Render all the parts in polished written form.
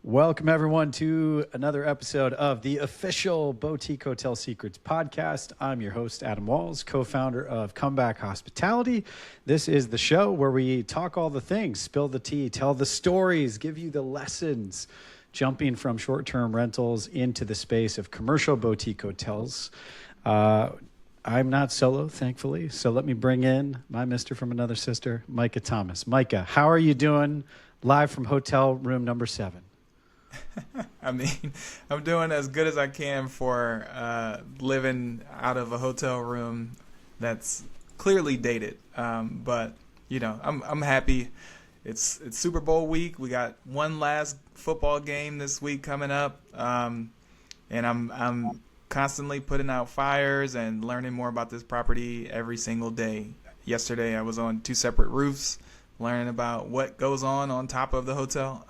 Welcome, everyone, to another episode of the official Boutique Hotel Secrets podcast. I'm your host, Adam Walz, co-founder of Comeback Hospitality. This is the show where we talk all the things, spill the tea, tell the stories, give you the lessons, jumping from short-term rentals into the space of commercial boutique hotels. I'm not solo, thankfully, so let me bring in my mister from another sister, Micah Thomas. Micah, how are you doing live from hotel room number 7? I'm doing as good as I can for living out of a hotel room that's clearly dated. But I'm happy. It's Super Bowl week. We got one last football game this week coming up, and I'm constantly putting out fires and learning more about this property every single day. Yesterday, I was on 2 separate roofs, learning about what goes on top of the hotel.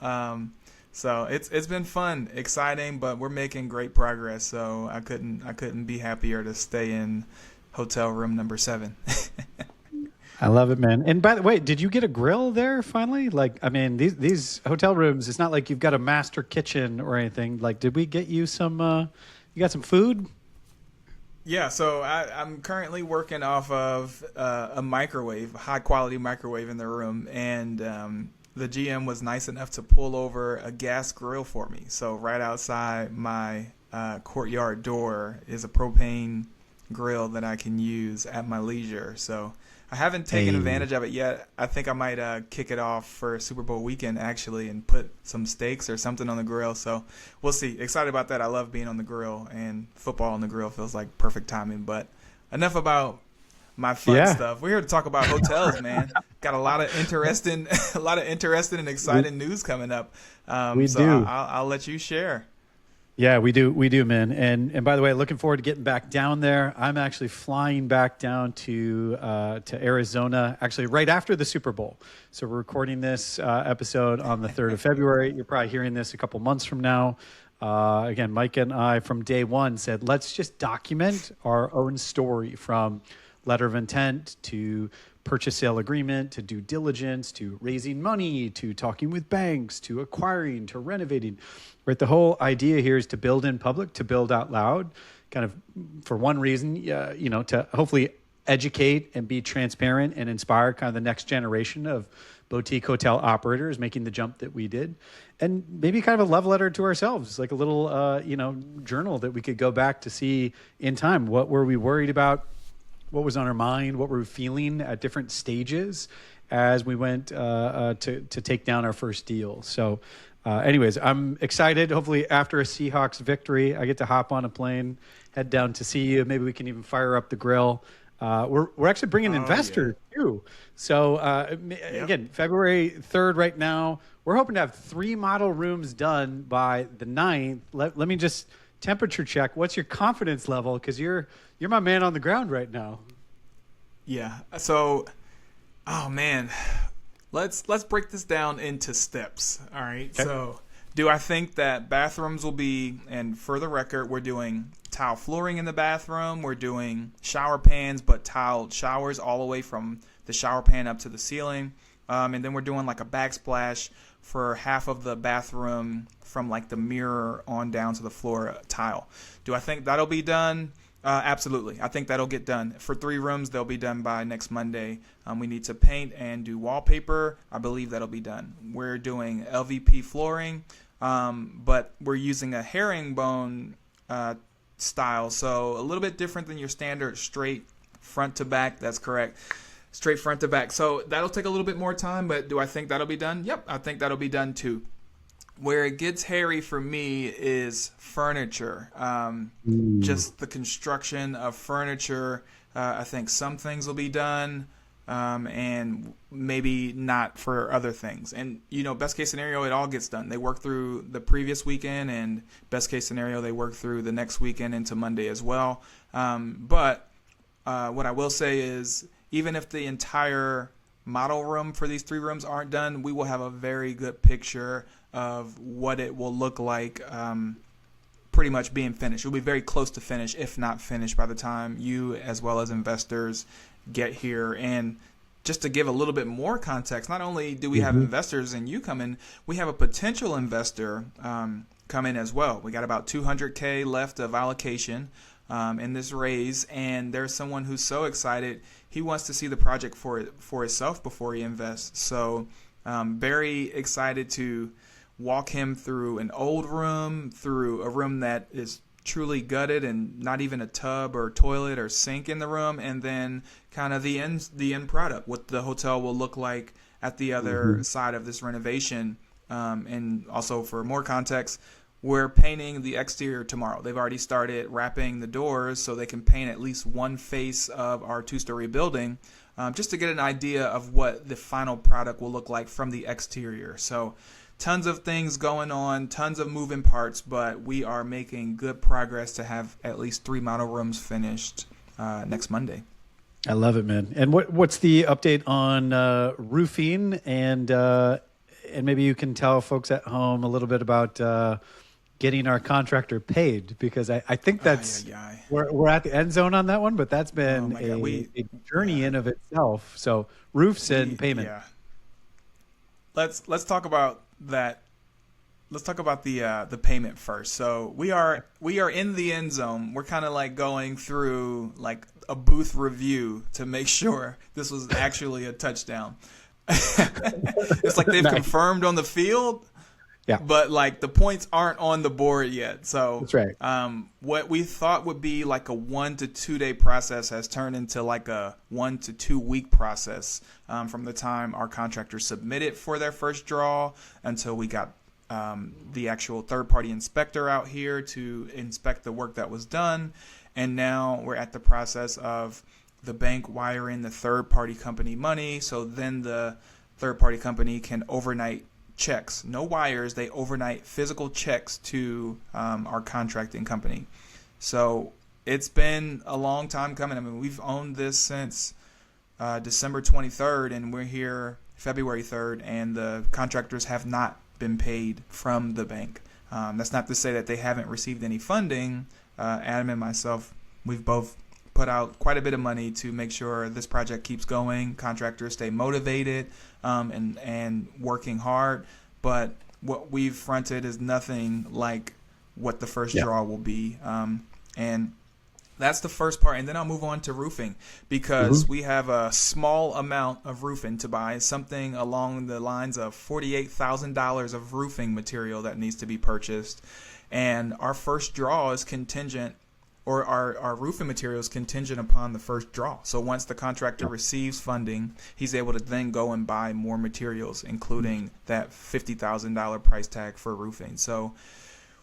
So it's been fun, exciting, but we're making great progress. So I couldn't be happier to stay in hotel room number 7. I love it, man. And by the way, did you get a grill there finally? These hotel rooms, it's not like you've got a master kitchen or anything. Like, did we get you some, you got some food? Yeah, so I'm currently working off of a microwave, a high-quality microwave in the room, and the GM was nice enough to pull over a gas grill for me. So right outside my courtyard door is a propane grill that I can use at my leisure. So I haven't taken advantage of it yet. I think I might kick it off for Super Bowl weekend, actually, and put some steaks or something on the grill. So we'll see. Excited about that. I love being on the grill, and football on the grill feels like perfect timing. But enough about my fun stuff. We're here to talk about hotels, man. Got a lot of interesting and exciting news coming up. I'll let you share. Yeah, we do, man. And by the way, looking forward to getting back down there. I'm actually flying back down to Arizona, actually right after the Super Bowl. So we're recording this episode on the 3rd of February. You're probably hearing this a couple months from now. Again, Mike and I from day one said, let's just document our own story from letter of intent to purchase sale agreement to due diligence to raising money to talking with banks to acquiring to renovating. Right, the whole idea here is to build in public, to build out loud, kind of for one reason, to hopefully educate and be transparent and inspire kind of the next generation of boutique hotel operators making the jump that we did, and maybe kind of a love letter to ourselves, like a little journal that we could go back to see in time. What were we worried about? What was on our mind? What were we feeling at different stages as we went to take down our first deal? So anyways, I'm excited. Hopefully after a Seahawks victory, I get to hop on a plane, head down to see you. Maybe we can even fire up the grill. We're actually bringing an investor too. So again, February 3rd right now. We're hoping to have 3 model rooms done by the 9th. Let me just temperature check. What's your confidence level? Because you're my man on the ground right now. Yeah. So, oh man, let's break this down into steps. All right. Okay. So, do I think that bathrooms will be? And for the record, we're doing tile flooring in the bathroom. We're doing shower pans, but tiled showers all the way from the shower pan up to the ceiling. And then we're doing like a backsplash for half of the bathroom from like the mirror on down to the floor tile. Do I think that'll be done? Absolutely. I think that'll get done. For 3 rooms, they'll be done by next Monday. We need to paint and do wallpaper. I believe that'll be done. We're doing LVP flooring, but we're using a herringbone style, so a little bit different than your standard straight front to back. That's correct. Straight front to back. So that'll take a little bit more time, but do I think that'll be done? Yep, I think that'll be done too. Where it gets hairy for me is furniture. Just the construction of furniture. I think some things will be done, and maybe not for other things. And, best case scenario, it all gets done. They work through the previous weekend, and best case scenario, they work through the next weekend into Monday as well. But what I will say is, even if the entire model room for these 3 rooms aren't done, we will have a very good picture of what it will look like pretty much being finished. It will be very close to finish, if not finished, by the time you as well as investors get here. And just to give a little bit more context, not only do we have investors and you come in, we have a potential investor come in as well. We got about $200K left of allocation in this raise, and there's someone who's so excited he wants to see the project for itself before he invests. So very excited to walk him through an old room, through a room that is truly gutted and not even a tub or toilet or sink in the room, and then kind of the end product, what the hotel will look like at the other side of this renovation. And also for more context, we're painting the exterior tomorrow. They've already started wrapping the doors so they can paint at least one face of our 2-story building, just to get an idea of what the final product will look like from the exterior. So tons of things going on, tons of moving parts, but we are making good progress to have at least 3 model rooms finished next Monday. I love it, man. And what's the update on roofing? And maybe you can tell folks at home a little bit about getting our contractor paid, because I think that's we're at the end zone on that one, but that's been a journey in of itself. So roofs and payment. Yeah. Let's talk about that. Let's talk about the payment first. So we are in the end zone. We're kind of like going through like a booth review to make sure this was actually a touchdown. It's like they've confirmed on the field, but like the points aren't on the board yet. So that's right. What we thought would be like a 1 to 2 day process has turned into like a 1 to 2 week process from the time our contractors submitted for their first draw until we got the actual third-party inspector out here to inspect the work that was done. And now we're at the process of the bank wiring the third-party company money, so then the third-party company can overnight checks. No wires, they overnight physical checks to our contracting company. So it's been a long time coming. I mean, we've owned this since December 23rd, and we're here February 3rd, and the contractors have not been paid from the bank. That's not to say that they haven't received any funding. Adam and myself, we've both put out quite a bit of money to make sure this project keeps going. Contractors stay motivated and working hard. But what we've fronted is nothing like what the first draw will be. And that's the first part. And then I'll move on to roofing, because we have a small amount of roofing to buy, something along the lines of $48,000 of roofing material that needs to be purchased. And our first draw is contingent, or our roofing material is contingent upon the first draw. So once the contractor receives funding, he's able to then go and buy more materials, including that $50,000 price tag for roofing. So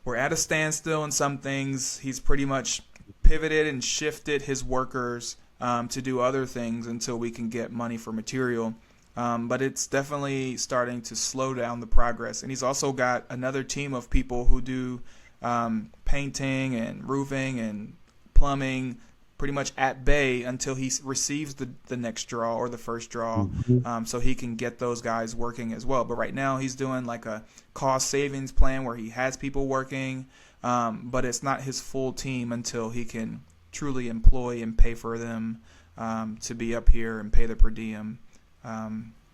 we're at a standstill in some things. He's pretty much pivoted and shifted his workers to do other things until we can get money for material. But it's definitely starting to slow down the progress. And he's also got another team of people who do painting and roofing and plumbing pretty much at bay until he receives the next draw or the first draw, so he can get those guys working as well. But right now he's doing like a cost savings plan where he has people working, but it's not his full team until he can truly employ and pay for them to be up here and pay the per diem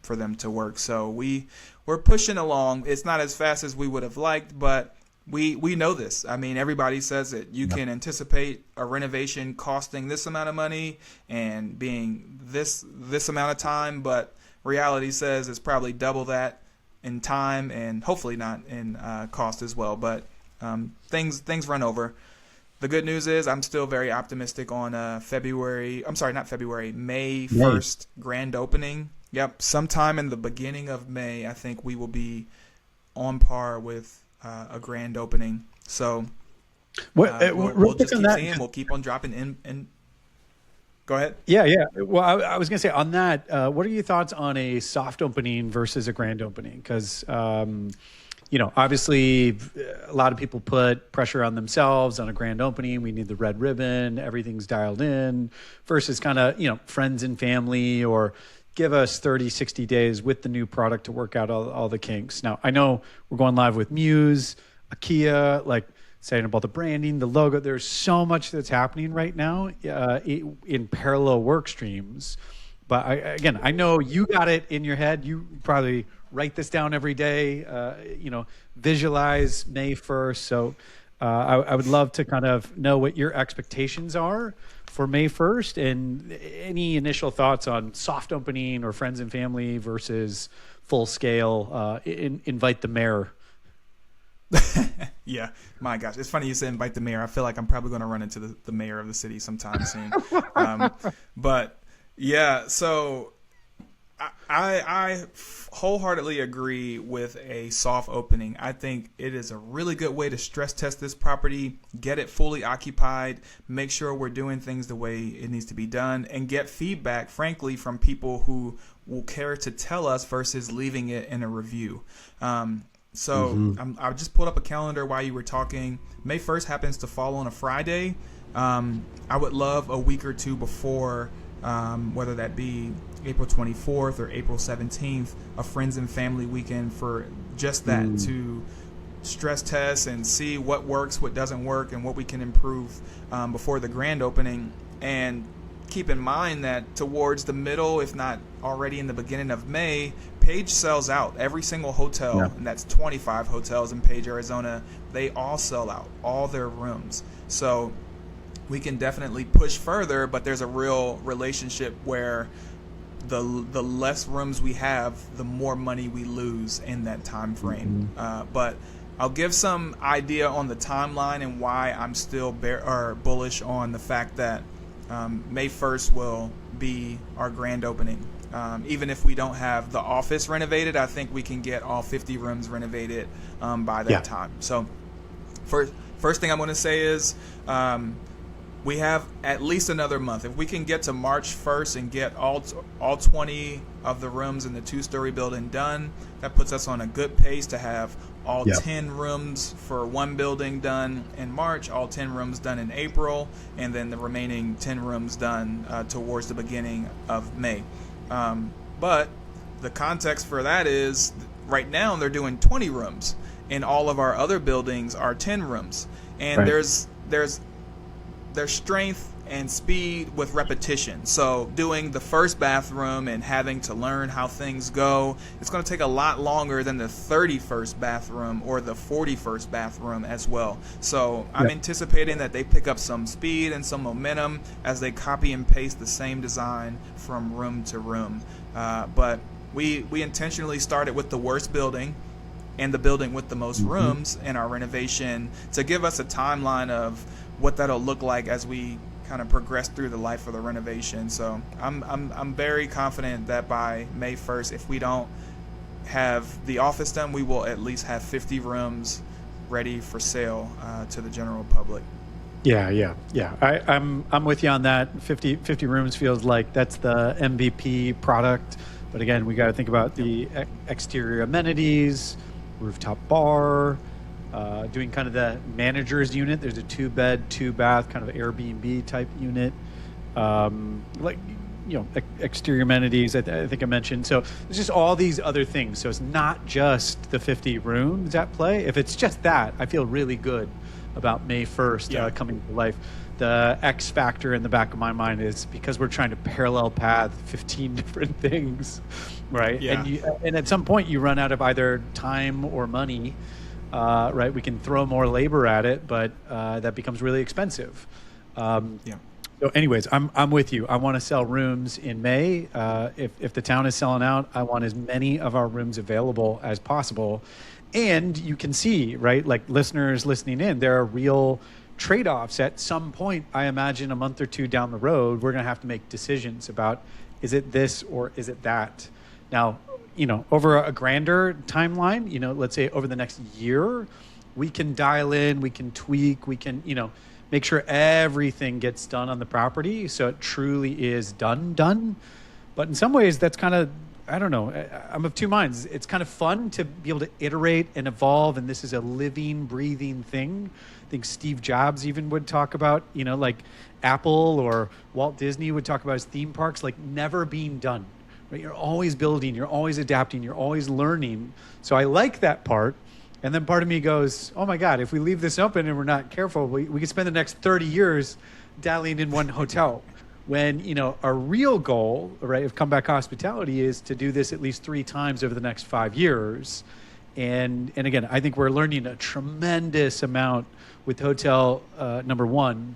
for them to work. So we're pushing along. It's not as fast as we would have liked, but we know this. I mean, everybody says it. You can anticipate a renovation costing this amount of money and being this amount of time, but reality says it's probably double that in time and hopefully not in cost as well. But things run over. The good news is I'm still very optimistic on May 1st grand opening. Yep, sometime in the beginning of May, I think we will be on par with a grand opening. So we'll just keep seeing. We'll keep on dropping in. Go ahead. Yeah. Well, I was going to say on that, what are your thoughts on a soft opening versus a grand opening? Because, obviously a lot of people put pressure on themselves on a grand opening. We need the red ribbon. Everything's dialed in versus kind of, friends and family, or give us 30, 60 days with the new product to work out all the kinks. Now, I know we're going live with Muse, IKEA, like saying about the branding, the logo. There's so much that's happening right now in parallel work streams. But again, I know you got it in your head. You probably write this down every day, visualize May 1st. So I would love to kind of know what your expectations are for May 1st and any initial thoughts on soft opening or friends and family versus full scale. Invite the mayor. Yeah, my gosh, it's funny you said invite the mayor. I feel like I'm probably going to run into the mayor of the city sometime soon. But yeah, so I wholeheartedly agree with a soft opening. I think it is a really good way to stress test this property, get it fully occupied, make sure we're doing things the way it needs to be done, and get feedback, frankly, from people who will care to tell us versus leaving it in a review. I just pulled up a calendar while you were talking. May 1st happens to fall on a Friday. I would love a week or two before, whether that be April 24th or April 17th, a friends and family weekend for just that, to stress test and see what works, what doesn't work, and what we can improve before the grand opening. And keep in mind that towards the middle, if not already in the beginning of May, Page sells out. Every single hotel, and that's 25 hotels in Page, Arizona, they all sell out, all their rooms. So we can definitely push further, but there's a real relationship where the less rooms we have, the more money we lose in that time frame. But I'll give some idea on the timeline and why I'm still bullish on the fact that May 1st will be our grand opening. Even if we don't have the office renovated, I think we can get all 50 rooms renovated by that time. So first thing I'm going to say is we have at least another month. If we can get to March 1st and get all 20 of the rooms in the two-story building done, that puts us on a good pace to have all 10 rooms for one building done in March, all 10 rooms done in April, and then the remaining 10 rooms done towards the beginning of May. But the context for that is right now they're doing 20 rooms, and all of our other buildings are 10 rooms. And there's strength and speed with repetition. So doing the first bathroom and having to learn how things go, it's going to take a lot longer than the 31st bathroom or the 41st bathroom as well. So I'm anticipating that they pick up some speed and some momentum as they copy and paste the same design from room to room. But we intentionally started with the worst building and the building with the most rooms in our renovation to give us a timeline of what that'll look like as we kind of progress through the life of the renovation. So I'm very confident that by May 1st, if we don't have the office done, we will at least have 50 rooms ready for sale to the general public. Yeah. I'm with you on that. 50 rooms feels like that's the MVP product. But again, we got to think about the exterior amenities, rooftop bar, doing kind of the manager's unit. There's a 2-bed, 2-bath kind of Airbnb type unit. Exterior amenities, I think I mentioned. So there's just all these other things. So it's not just the 50 rooms at play. If it's just that, I feel really good about May 1st coming to life. The X factor in the back of my mind is because we're trying to parallel path 15 different things, right? Yeah. And at some point you run out of either time or money. Right, we can throw more labor at it, but that becomes really expensive. So, anyways, I'm with you. I want to sell rooms in May. If the town is selling out, I want as many of our rooms available as possible. And you can see, right, like listeners listening in, there are real trade-offs. At some point, I imagine a month or two down the road, we're going to have to make decisions about, is it this or is it that? Now, over a grander timeline, let's say over the next year, we can dial in, we can tweak, we can, make sure everything gets done on the property so it truly is done. But in some ways, that's kind of, I don't know, I'm of two minds. It's kind of fun to be able to iterate and evolve, and this is a living, breathing thing. I think Steve Jobs even would talk about, like Apple or Walt Disney would talk about his theme parks, like never being done. Right? You're always building, you're always adapting, you're always learning. So I like that part. And then part of me goes, oh my God, if we leave this open and we're not careful, we could spend the next 30 years dialing in one hotel. when, our real goal, right, of Comeback Hospitality is to do this at least 3 times over the next 5 years. And again, I think we're learning a tremendous amount with hotel number 1,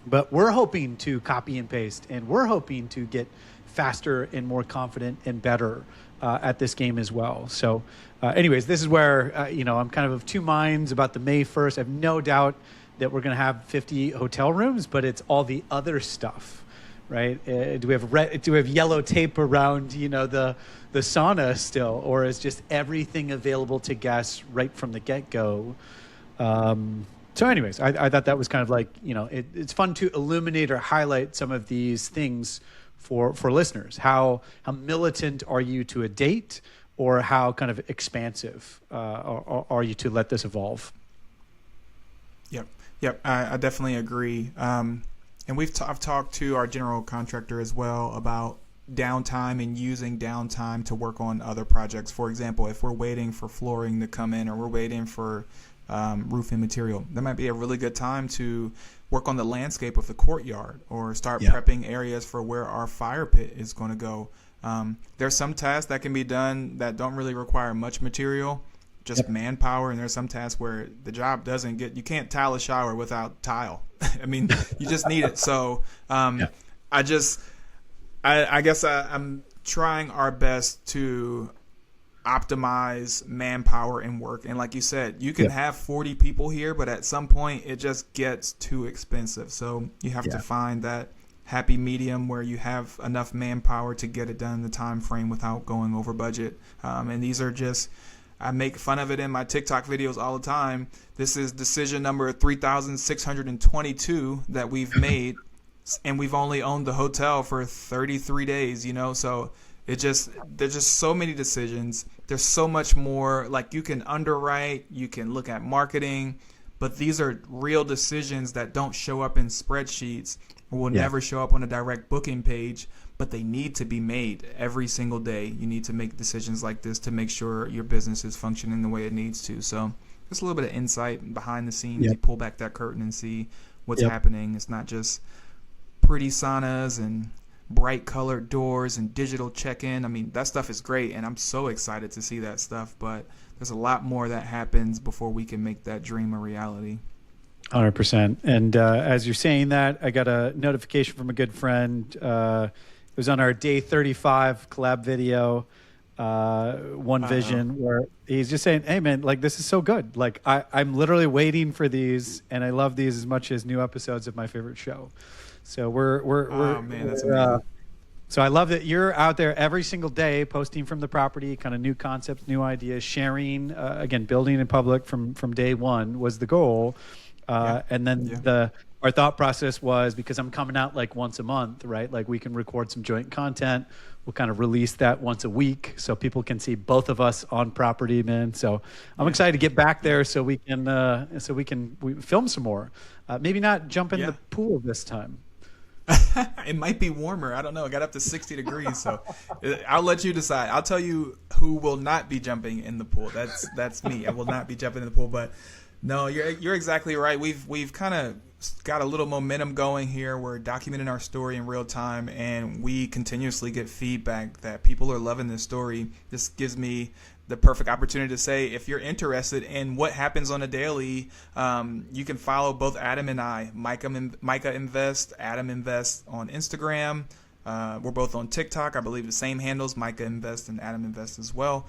but we're hoping to copy and paste, and we're hoping to get faster and more confident and better at this game as well. So anyways, this is where, I'm kind of two minds about the May 1st. I have no doubt that we're going to have 50 hotel rooms, but it's all the other stuff, right? Do we have yellow tape around, the sauna still, or is just everything available to guests right from the get-go? So anyways, I thought that was kind of like, it's fun to illuminate or highlight some of these things for listeners. How militant are you to a date, or how kind of expansive are you to let this evolve? Yep, I definitely agree. And I've talked to our general contractor as well about downtime and using downtime to work on other projects. For example, if we're waiting for flooring to come in, or we're waiting for roofing material, that might be a really good time to work on the landscape of the courtyard, or start prepping areas for where our fire pit is going to go. There's some tasks that can be done that don't really require much material, just manpower, and there's some tasks where the job you can't tile a shower without tile. I mean, you just need it. So I guess I'm trying our best to optimize manpower and work. And like you said, you can have 40 people here, but at some point it just gets too expensive. So you have to find that happy medium where you have enough manpower to get it done in the time frame without going over budget. And these are just, I make fun of it in my TikTok videos all the time. This is decision number 3,622 that we've made, and we've only owned the hotel for 33 days, so there's just so many decisions. There's so much more. Like, you can underwrite, you can look at marketing, but these are real decisions that don't show up in spreadsheets, or will never show up on a direct booking page, but they need to be made every single day. You need to make decisions like this to make sure your business is functioning the way it needs to. So just a little bit of insight behind the scenes. You pull back that curtain and see what's happening. It's not just pretty saunas and bright colored doors and digital check-in. I mean, that stuff is great, and I'm so excited to see that stuff, but there's a lot more that happens before we can make that dream a reality. 100%. And as you're saying that, I got a notification from a good friend. It was on our day 35 collab video, One Vision, where he's just saying, hey man, like, this is so good. Like, I'm literally waiting for these, and I love these as much as new episodes of my favorite show. So we're that's amazing. So I love that you're out there every single day posting from the property, kind of new concepts, new ideas, sharing, again, building in public from day one was the goal. And then our thought process was, because I'm coming out like once a month, right? Like, we can record some joint content. We'll kind of release that once a week so people can see both of us on property, man. So I'm excited to get back there so we can film some more. Maybe not jump in the pool this time. It might be warmer. I don't know. It got up to 60 degrees, so I'll let you decide. I'll tell you who will not be jumping in the pool. That's me. I will not be jumping in the pool. But no, you're exactly right. We've kind of got a little momentum going here. We're documenting our story in real time, and we continuously get feedback that people are loving this story. This gives me the perfect opportunity to say, if you're interested in what happens on a daily, you can follow both Adam and I, Micah Invest, Adam Invest on Instagram. We're both on TikTok. I believe the same handles, Micah Invest and Adam Invest as well.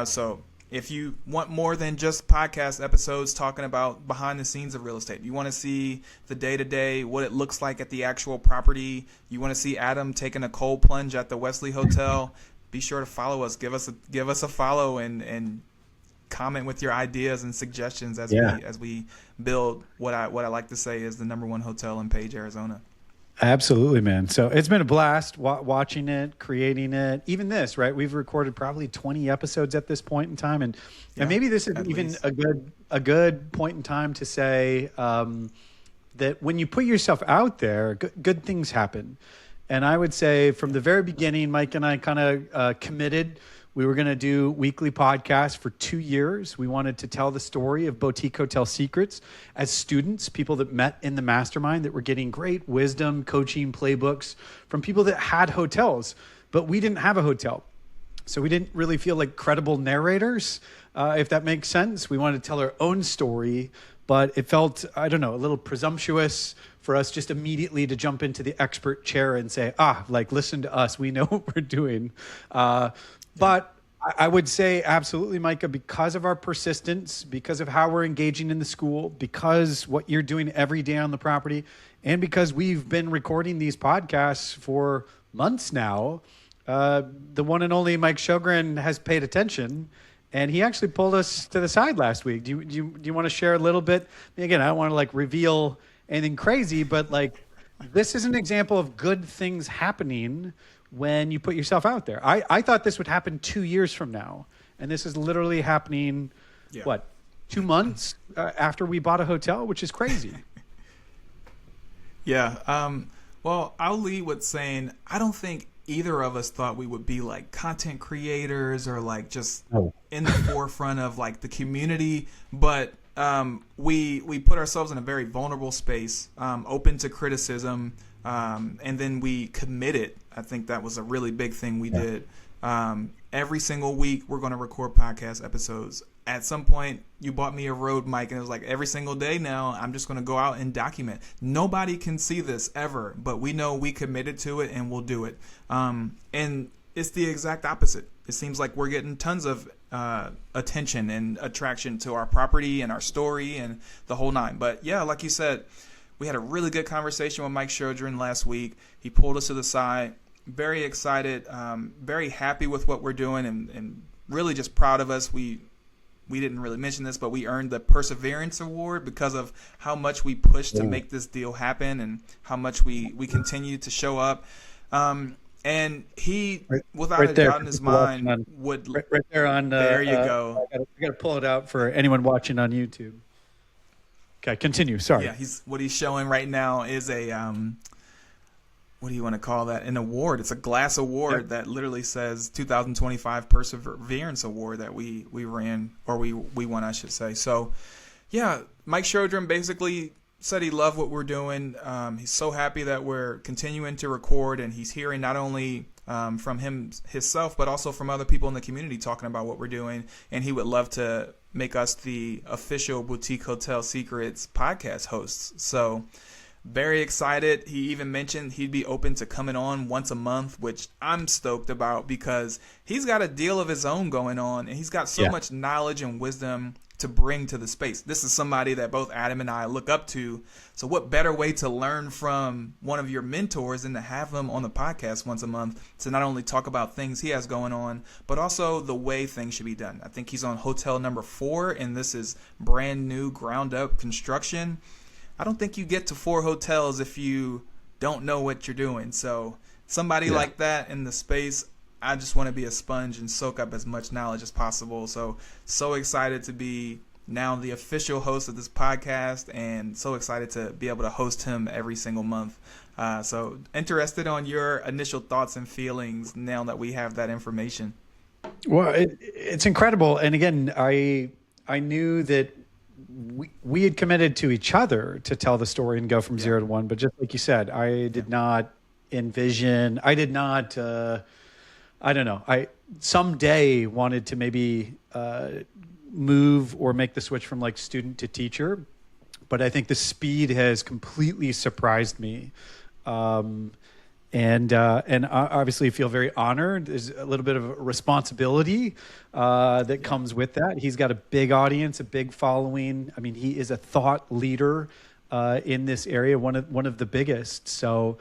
So if you want more than just podcast episodes talking about behind the scenes of real estate, you want to see the day-to-day, what it looks like at the actual property, you want to see Adam taking a cold plunge at the Wesley Hotel, be sure to follow us. Give us a follow and comment with your ideas and suggestions as we build what I like to say is the #1 hotel in Page, Arizona. Absolutely, man. So it's been a blast watching it, creating it. Even this, right? We've recorded probably 20 episodes at this point in time, and maybe this is even a good point in time to say that when you put yourself out there, good things happen. And I would say from the very beginning, Mike and I kind of committed We were going to do weekly podcasts for 2 years. We wanted to tell the story of boutique hotel secrets as students, people that met in the mastermind that were getting great wisdom, coaching playbooks from people that had hotels, but we didn't have a hotel. So we didn't really feel like credible narrators, if that makes sense. We wanted to tell our own story, but it felt, I don't know, a little presumptuous for us just immediately to jump into the expert chair and say, like, listen to us. We know what we're doing. But I would say absolutely, Micah, because of our persistence, because of how we're engaging in the school, because what you're doing every day on the property, and because we've been recording these podcasts for months now, the one and only Mike Sjogren has paid attention, and he actually pulled us to the side last week. Do you want to share a little bit? Again, I don't want to like reveal anything crazy, but like this is an example of good things happening when you put yourself out there. I thought this would happen 2 years from now, and this is literally happening, 2 months after we bought a hotel, which is crazy. Yeah. Well, I'll lead with saying I don't think either of us thought we would be like content creators or like just in the forefront of like the community, but we put ourselves in a very vulnerable space, open to criticism, and then we committed. I think that was a really big thing we did. Every single week we're going to record podcast episodes. At some point you bought me a Rode mic and it was like every single day now I'm just going to go out and document. Nobody can see this ever, but we know we committed to it and we'll do it. And it's the exact opposite. It seems like we're getting tons of attention and attraction to our property and our story and the whole nine. But yeah, like you said, we had a really good conversation with Mike Sjogren last week. He pulled us to the side. Very excited, very happy with what we're doing, and really just proud of us. We didn't really mention this, but we earned the Perseverance Award because of how much we pushed to make this deal happen and how much we continue to show up. And he, without a doubt in his mind, would right there on. There you go. I got to pull it out for anyone watching on YouTube. Okay, continue. Sorry. Yeah, what he's showing right now is a what do you want to call that? An award. It's a glass award that literally says 2025 Perseverance Award that we ran, or we won, I should say. So, yeah, Mike Sjogren basically said he loved what we're doing. He's so happy that we're continuing to record, and he's hearing not only from himself, but also from other people in the community talking about what we're doing. And he would love to make us the official Boutique Hotel Secrets podcast hosts. So, very excited. He even mentioned he'd be open to coming on once a month, which I'm stoked about because he's got a deal of his own going on, and he's got so much knowledge and wisdom to bring to the space. This is somebody that both Adam and I look up to. So what better way to learn from one of your mentors than to have them on the podcast once a month to not only talk about things he has going on, but also the way things should be done. I think he's on hotel number 4, and this is brand new ground up construction. I don't think you get to 4 hotels if you don't know what you're doing. So somebody like that in the space, I just want to be a sponge and soak up as much knowledge as possible. So excited to be now the official host of this podcast, and so excited to be able to host him every single month. So interested on your initial thoughts and feelings now that we have that information. Well, it's incredible. And again, I knew that we had committed to each other to tell the story and go from 0 to 1. But just like you said, I did not envision, I did not, I don't know. I someday wanted to maybe move or make the switch from like student to teacher. But I think the speed has completely surprised me. And I obviously feel very honored. There's a little bit of a responsibility that comes with that. He's got a big audience, a big following. I mean, he is a thought leader in this area, one of the biggest. So,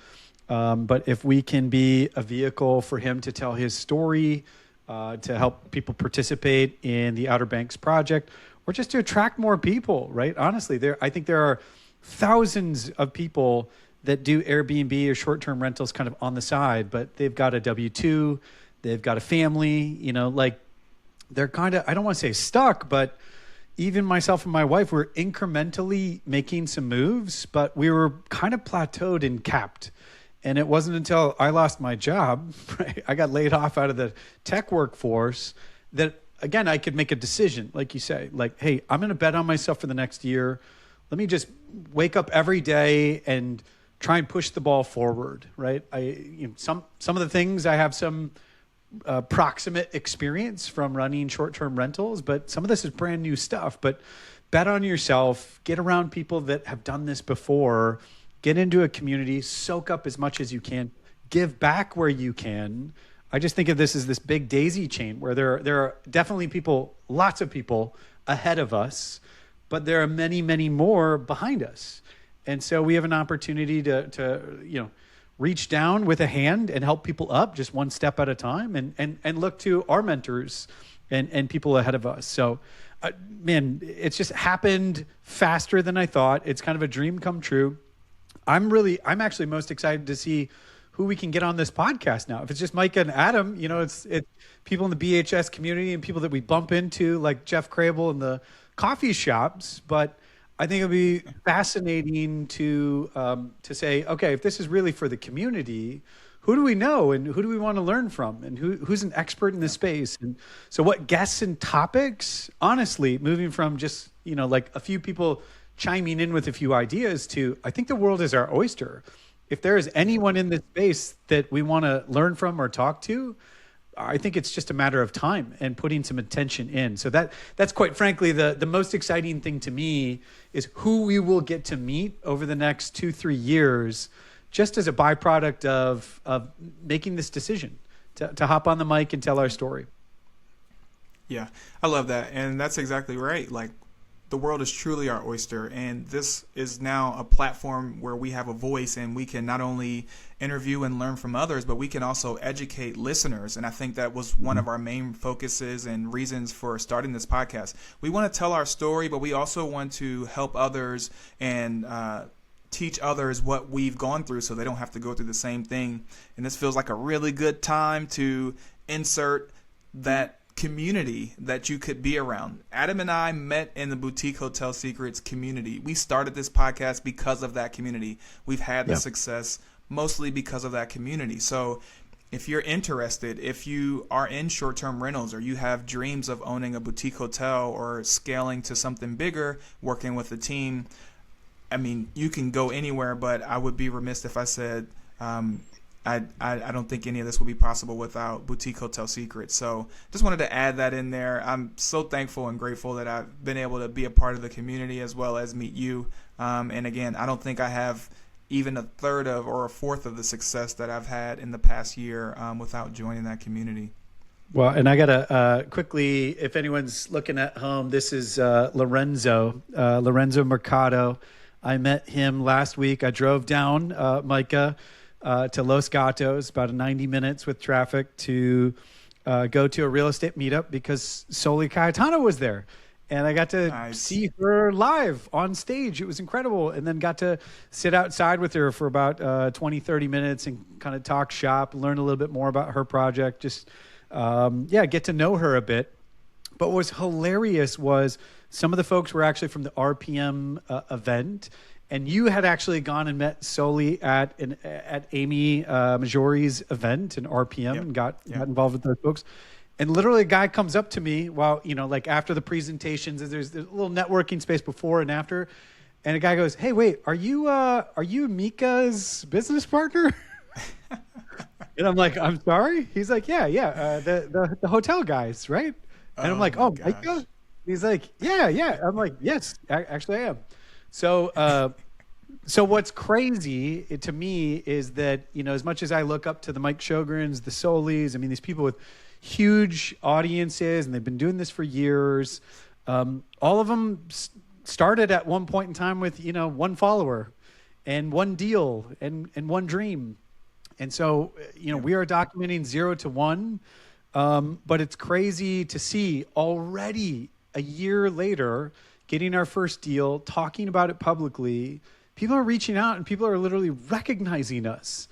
but if we can be a vehicle for him to tell his story, to help people participate in the Outer Banks project, or just to attract more people, right? Honestly, I think there are thousands of people that do Airbnb or short-term rentals kind of on the side, but they've got a W-2, they've got a family, like they're kind of, I don't want to say stuck, but even myself and my wife were incrementally making some moves, but we were kind of plateaued and capped. And it wasn't until I lost my job, right? I got laid off out of the tech workforce that, again, I could make a decision, like you say, like, hey, I'm going to bet on myself for the next year. Let me just wake up every day and try and push the ball forward, right? Some of the things I have some proximate experience from running short-term rentals, but some of this is brand new stuff. But bet on yourself, get around people that have done this before, get into a community, soak up as much as you can, give back where you can. I just think of this as this big daisy chain where there are definitely people, lots of people ahead of us, but there are many, many more behind us. And so we have an opportunity to reach down with a hand and help people up just one step at a time, and look to our mentors and people ahead of us. So, man, it's just happened faster than I thought. It's kind of a dream come true. I'm actually most excited to see who we can get on this podcast now. If it's just Micah and Adam, it's people in the BHS community and people that we bump into, like Jeff Crable in the coffee shops. But I think it'll be fascinating to say, okay, if this is really for the community, who do we know and who do we want to learn from, and who's an expert in this space? And so what guests and topics, honestly, moving from just, like a few people chiming in with a few ideas to, I think the world is our oyster. If there is anyone in this space that we want to learn from or talk to, I think it's just a matter of time and putting some attention in. So that's quite frankly the most exciting thing to me is who we will get to meet over the next 2-3 years, just as a byproduct of making this decision to hop on the mic and tell our story. Yeah, I love that. And that's exactly right. Like, the world is truly our oyster, and this is now a platform where we have a voice, and we can not only interview and learn from others, but we can also educate listeners. And I think that was one of our main focuses and reasons for starting this podcast. We want to tell our story, but we also want to help others and teach others what we've gone through so they don't have to go through the same thing. And this feels like a really good time to insert that community that you could be around. Adam and I met in the Boutique Hotel Secrets community. We started this podcast because of that community. We've had the success mostly because of that community. So if you're interested, if you are in short-term rentals, or you have dreams of owning a boutique hotel or scaling to something bigger, working with a team, I mean, you can go anywhere, but I would be remiss if I said I don't think any of this would be possible without Boutique Hotel Secrets. So just wanted to add that in there. I'm so thankful and grateful that I've been able to be a part of the community as well as meet you. And again, I don't think I have even a third of or a fourth of the success that I've had in the past year without joining that community. Well, and I got to quickly, if anyone's looking at home, this is Lorenzo Mercado. I met him last week. I drove down, Micah, to Los Gatos, about 90 minutes with traffic to go to a real estate meetup because Soli Cayetano was there. And I got to see her live on stage. It was incredible. And then got to sit outside with her for about 20, 30 minutes and kind of talk shop, learn a little bit more about her project, just, get to know her a bit. But what was hilarious was some of the folks were actually from the RPM event. And you had actually gone and met Soli at Amy Majori's event in RPM and got involved with those folks. And literally a guy comes up to me while, like after the presentations, there's a little networking space before and after. And a guy goes, "Hey, wait, are you Mika's business partner?" And I'm like, "I'm sorry?" He's like, yeah, the hotel guys, right? And I'm like, "Oh, Micah?" He's like, yeah. I'm like, "Yes, actually I am." So what's crazy to me is that, as much as I look up to the Mike Sjogrens, the Solis, I mean, these people with huge audiences, and they've been doing this for years. All of them started at one point in time with, one follower and one deal and one dream. And so, we are documenting 0 to 1. But it's crazy to see already a year later, getting our first deal, talking about it publicly. People are reaching out and people are literally recognizing us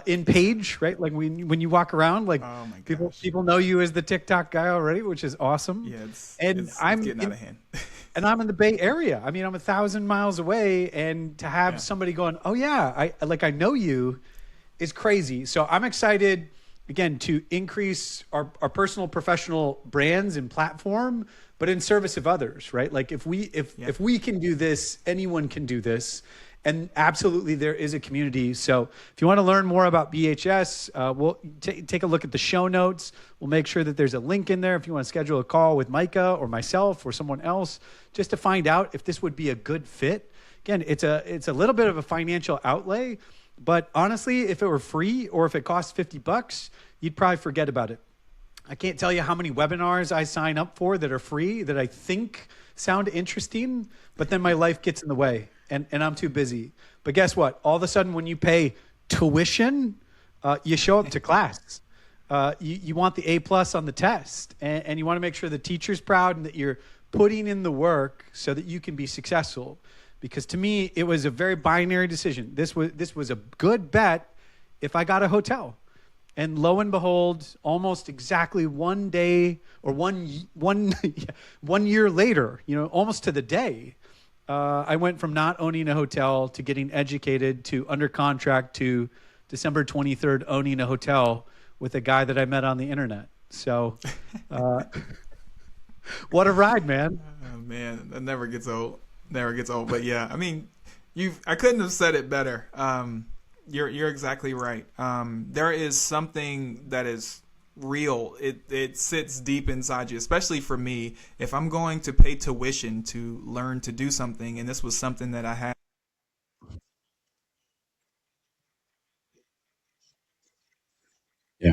in page, right? Like when you walk around, like people know you as the TikTok guy already, which is awesome. Yeah, it's getting out of hand. And I'm in the Bay Area. I mean, I'm 1,000 miles away, and to have somebody going, "Oh yeah, I know you," is crazy. So I'm excited again to increase our personal professional brands and platform, but in service of others, right? Like if we can do this, anyone can do this. And absolutely, there is a community. So if you want to learn more about BHS, we'll take a look at the show notes. We'll make sure that there's a link in there if you want to schedule a call with Micah or myself or someone else, just to find out if this would be a good fit. Again, it's a little bit of a financial outlay, but honestly, if it were free or if it cost $50, you'd probably forget about it. I can't tell you how many webinars I sign up for that are free that I think sound interesting, but then my life gets in the way. And I'm too busy. But guess what? All of a sudden, when you pay tuition, you show up to class. You want the A+ on the test. And you want to make sure the teacher's proud and that you're putting in the work so that you can be successful. Because to me, it was a very binary decision. This was a good bet if I got a hotel. And lo and behold, almost exactly one day or one year later, almost to the day, I went from not owning a hotel to getting educated to under contract to December 23rd owning a hotel with a guy that I met on the internet. So what a ride, man. Oh, man, that never gets old. Never gets old. But yeah, I mean, I couldn't have said it better. You're exactly right. There is something that is real. It sits deep inside you, especially for me. If I'm going to pay tuition to learn to do something, and this was something that I had. Yeah.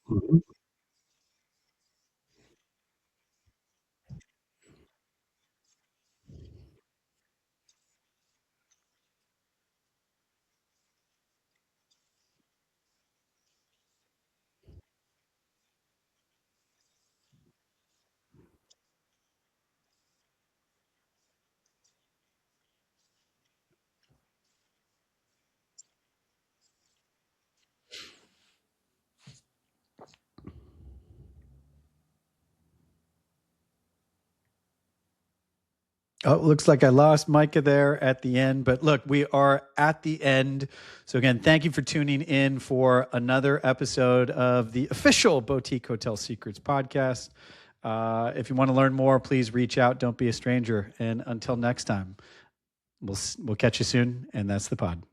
Mhm. Oh, it looks like I lost Micah there at the end. But look, we are at the end. So again, thank you for tuning in for another episode of the official Boutique Hotel Secrets podcast. If you want to learn more, please reach out. Don't be a stranger. And until next time, we'll catch you soon. And that's the pod.